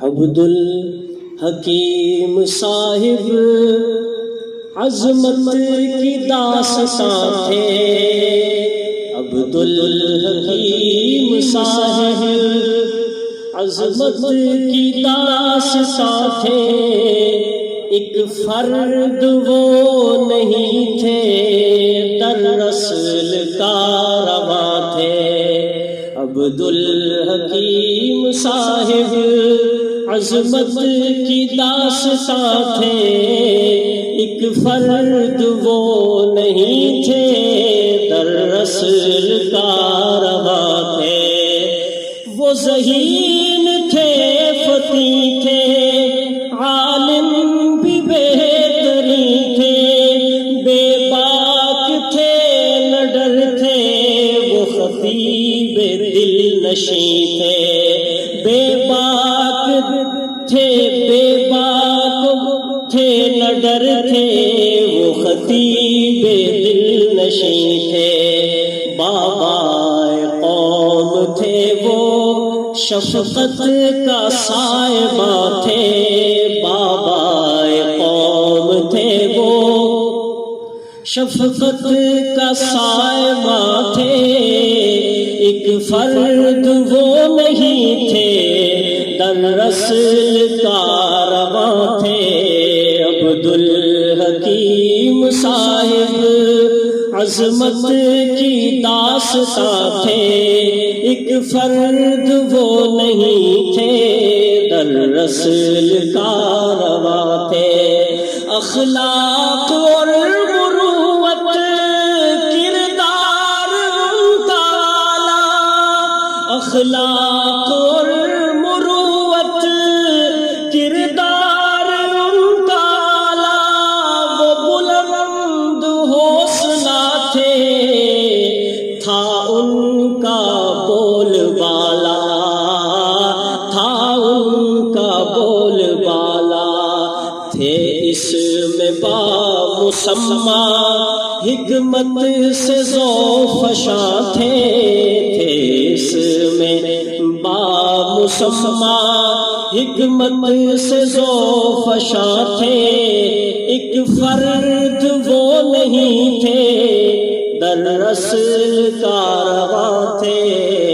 عبد الحکیم صاحب عظمت کی داستان تھے، عبد الحکیم صاحب عظمت کی داستان تھے، ایک فرد وہ نہیں تھے، در رسول کارواں تھے۔ عبد الحکیم صاحب عظمت کی داستان تھے، ایک فرد وہ نہیں تھے، در رسول کارواں تھے۔ وہ ذہین تھے، فقیہ تھے، عالم بھی بہترین تھے، بے باک تھے، نہ ڈر تھے، وہ خطیب دل نشیں تھے، بے باک تھے، بے باک تھے، نہ ڈر تھے، وہ خطیب دل نشیں تھے۔ بابا قوم تھے وہ، شفقت کا صائبہ تھے، بابا قوم تھے وہ، شفقت کا صائبہ تھے، ایک فرد وہ نہیں تھے، در رسول کارواں تھے۔ عبد الحکیم صاحب عظمت کی داستان تھے، ایک فرد وہ نہیں تھے، در رسول کارواں تھے۔ اخلاق اور مروت کردار ان کا اعلیٰ، اخلاق اور مروت کردار ان کا اعلیٰ، وہ بلند حوصلہ تھے، تھا ان کا بول بالا، تھا ان کا بول بالا، تھے اس میں بامسمہ حکمت سے ذوفشاں تھے، تھے اس میں بامسمہ حکمت سے ذوفشاں تھے، ایک فرد وہ نہیں تھے، در رسول کارواں تھے۔